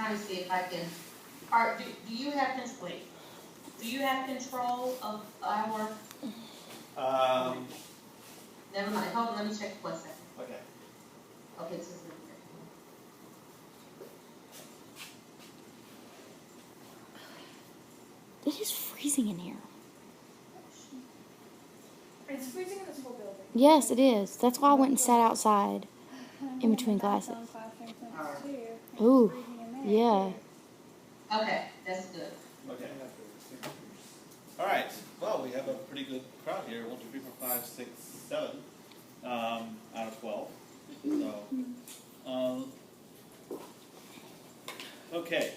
trying to see if I can, do you have control of our, never mind, hold on, let me check for a second. Okay. Okay, this is It is freezing in here. It's freezing in this whole building. Yes, it is. That's why I went and sat outside in between classes. Ooh, yeah. okay, that's good. Okay. All right. Well, we have a pretty good crowd here. 1, 2, 3, 4, 5, 6, 7 out of 12. So, okay.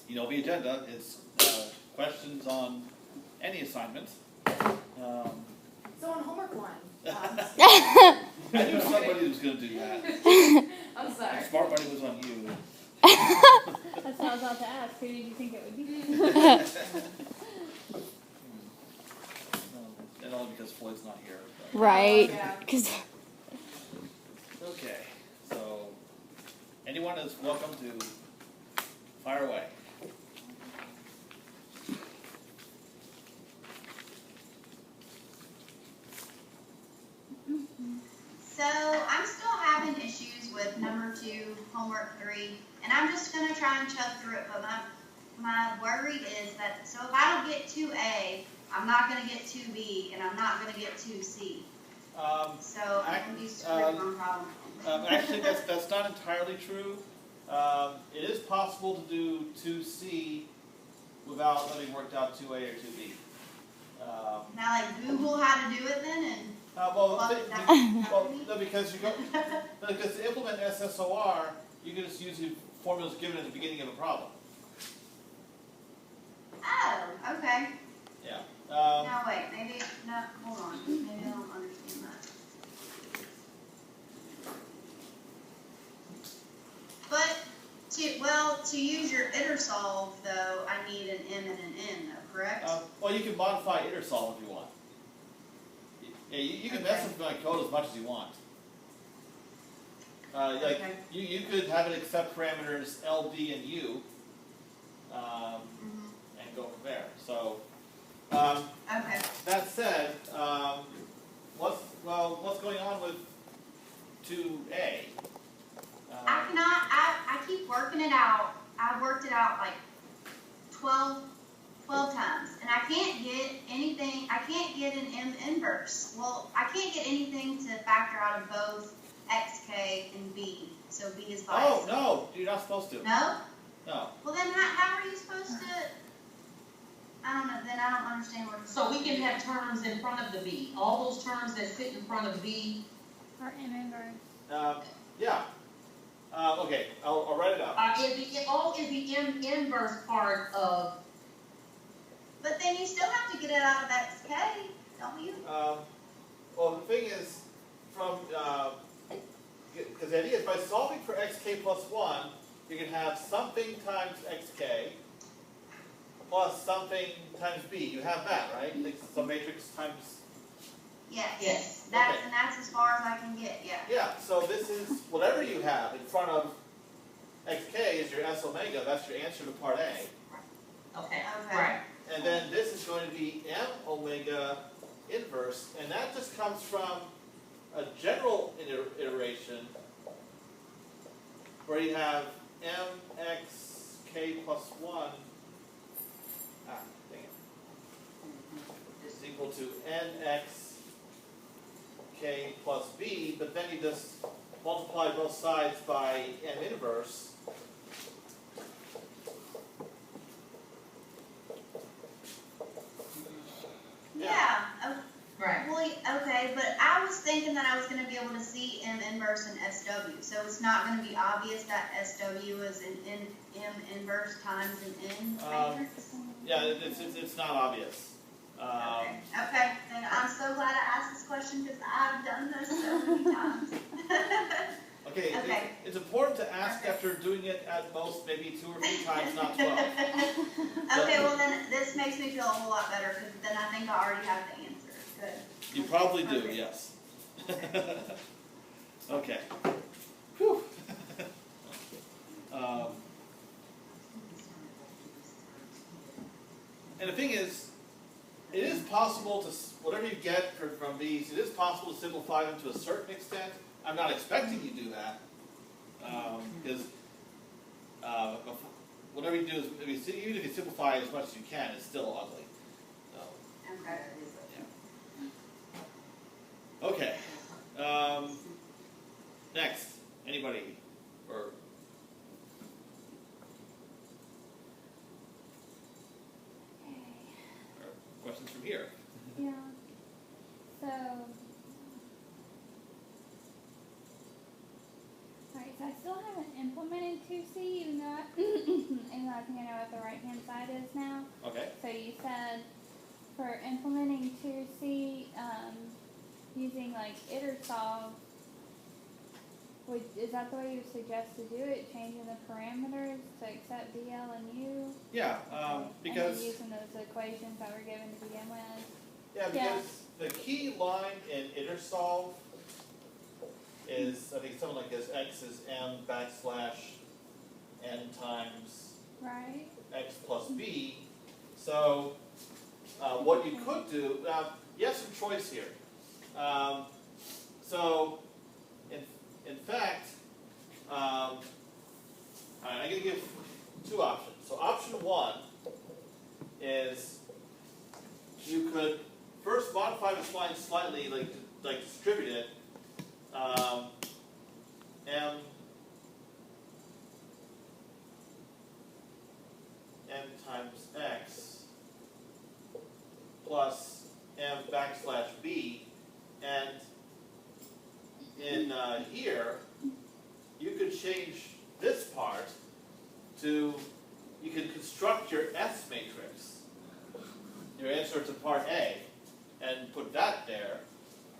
You know the agenda. It's questions on any assignment. So on homework 1. I knew somebody was going to do that. I'm sorry. Smart money was on you. That's what I was about to ask. Who did you think it would be? And only because Floyd's not here. But. Right. Yeah. Because Okay. So, anyone is welcome to fire away. So I'm still having issues with number 2, homework 3, and I'm just going to try and chug through it, but my worry is that, so if I don't get 2A, I'm not going to get 2B, and I'm not going to get 2C. So I'm going to be screwing my problem. Actually, that's not entirely true. It is possible to do 2C without having worked out 2A or 2B. Now, like, Google how to do it then, and no, because because to implement SSOR, you can just use the formulas given at the beginning of a problem. oh, okay. Yeah. Now wait, hold on, maybe I don't understand that. But to use your InterSolve though, I need an M and an N though, correct? Well, you can modify InterSolve if you want. Yeah, you can mess with my code as much as you want. You could have it accept parameters L, D, and U, and go from there. So, Okay. that said, what's going on with 2A? I keep working it out. I've worked it out like 12 times, and I can't get anything. I can't get an M inverse. Well, I can't get anything to factor out of both XK and B. So B is by Oh, itself. no, you're not supposed to. No? No. Well, then how are you supposed to? I don't know. Then I don't understand what. So we can have terms in front of the B. All those terms that sit in front of B. Or in inverse. Yeah. Okay, I'll write it out. Is the M inverse part of? But then you still have to get it out of XK, don't you? Well, the thing is, because the idea is by solving for xk plus 1, you can have something times xk plus something times b. You have that, right? Like some matrix times. Yes. Yes. And that's as far as I can get. Yeah. Yeah. So this is whatever you have in front of xk is your s omega. That's your answer to part A. Okay. Right. And then this is going to be m omega inverse, and that just comes from a general iteration where you have mxk plus 1 is equal to nxk plus b, but then you just multiply both sides by m inverse. Yeah. Right. Well, okay, but I was thinking that I was going to be able to see M inverse and SW, so it's not going to be obvious that SW is an M inverse times an N matrix? Yeah, it's not obvious. Okay, then I'm so glad I asked this question because I've done this so many times. Okay, Okay. it's important to ask after doing it at most maybe 2 or 3 times, not 12. Okay, well then this makes me feel a whole lot better because then I think I already have the answer. Good. You probably do, Perfect. yes. Okay. Whew. possible to, whatever you get from these, it is possible to simplify them to a certain extent. I'm not expecting you to do that, because whatever you do is, even if you simplify as much as you can, it's still ugly. So, Okay. yeah. Okay. Next, anybody? Or questions from here? Yeah. So, alright, so I still haven't implemented 2C, even though I think I know what the right hand side is now. Okay. So you said for implementing 2C, using like iter solve, is that the way you suggest to do it? Changing the parameters to accept DL and U? Yeah, because and then using those equations that were given to begin with. yeah, because the key line in iter solve is, I think something like this: x is m backslash n times Right. x plus b. So what you could do, you have some choice here. So in fact, I'm going to give two options. So option one is you could first modify this line slightly, like distribute it. M times x plus m backslash b, and in here you could change this part to, you can construct your S matrix, your answer to part A, and put that there,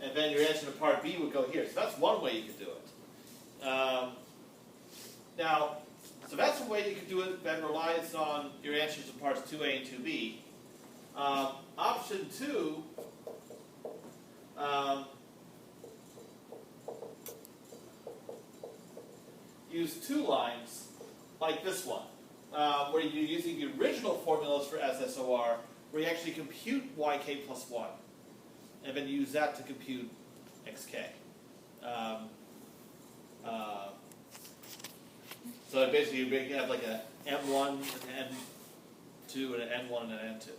and then your answer to part B would go here. So that's one way you could do it. Now, so that's one way you could do it that relies on your answers to parts 2A and 2B. Option two, use two lines like this one, where you're using the original formulas for SSOR, where you actually compute yk plus 1, and then use that to compute xk. So basically you have like a M1, an M2, and an N1 and an N2.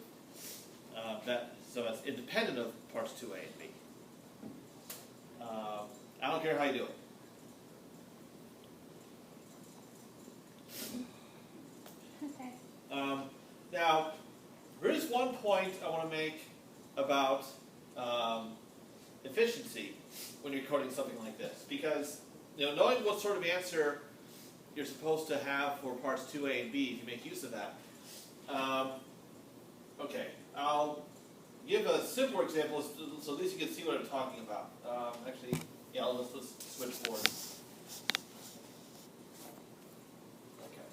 So that's independent of parts 2A and B. I don't care how you do it. Okay. Now, there is one point I want to make about efficiency when you're coding something like this, because knowing what sort of answer you're supposed to have for parts 2A and B, if you make use of that. Okay, I'll give a simpler example so at least you can see what I'm talking about. Actually, yeah, let's switch forward. Okay.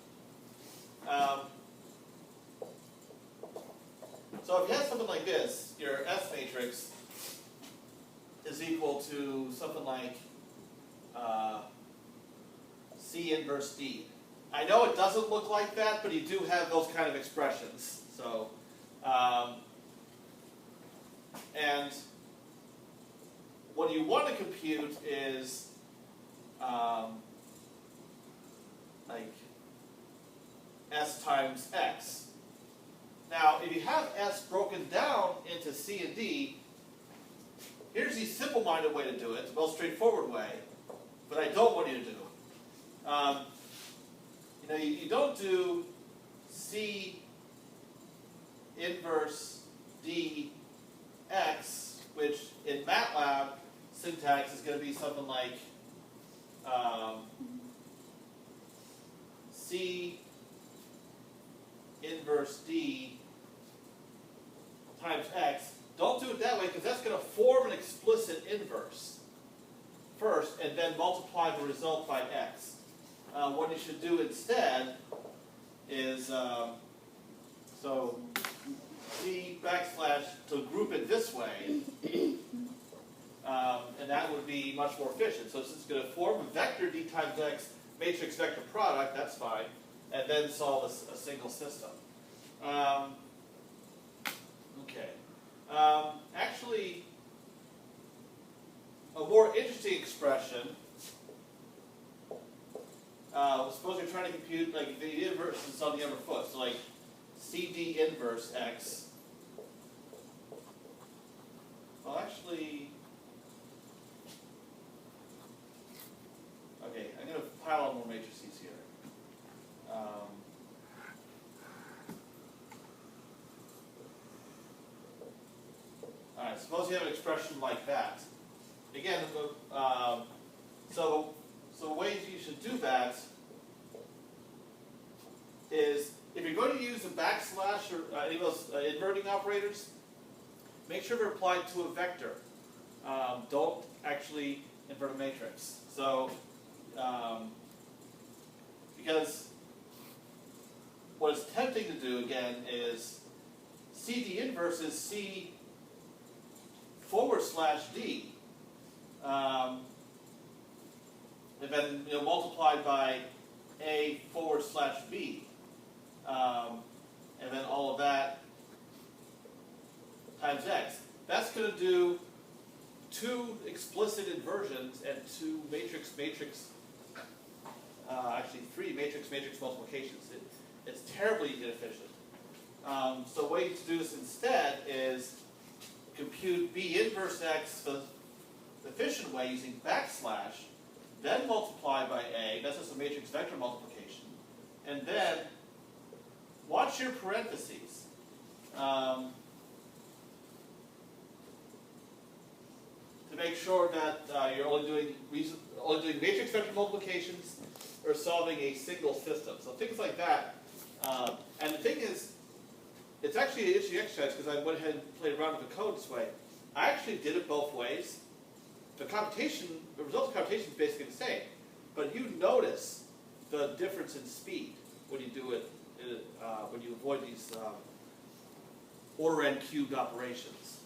So if you have something like this, your S matrix is equal to something like C inverse D. I know it doesn't look like that, but you do have those kind of expressions. So, and what you want to compute is like S times X. Now, if you have S broken down into C and D, here's the simple-minded way to do it, the most straightforward way, but I don't want you to do. You don't do C inverse D X, which in MATLAB syntax is going to be something like C inverse D times X. Don't do it that way, because that's going to form an explicit inverse first and then multiply the result by X. What you should do instead is, so C backslash, to group it this way, and that would be much more efficient. So it's going to form a vector D times X matrix vector product, that's fine, and then solve a single system. Okay. Actually, a more interesting expression. Suppose you're trying to compute like the inverse is on the other foot, so like CD inverse x. Well, actually, okay, I'm going to pile on more matrices here. All right, suppose you have an expression like that. Again, so ways you should do that is if you're going to use a backslash or any of those inverting operators, make sure they're applied to a vector. Don't actually invert a matrix. So, because what it's tempting to do again is CD inverse is C /D, and then multiplied by A /B, and then all of that times X. That's going to do two explicit inversions and two actually three matrix multiplications. It's terribly inefficient. So the way to do this instead is compute B inverse X the efficient way using backslash, then multiply by A, that's just a matrix vector multiplication, and then watch your parentheses. To make sure that you're only doing matrix vector multiplications or solving a single system. So things like that. And the thing is, it's actually an interesting exercise because I went ahead and played around with the code this way. I actually did it both ways. The result of computation is basically the same, but you notice the difference in speed when you do it, when you avoid these order n cubed operations.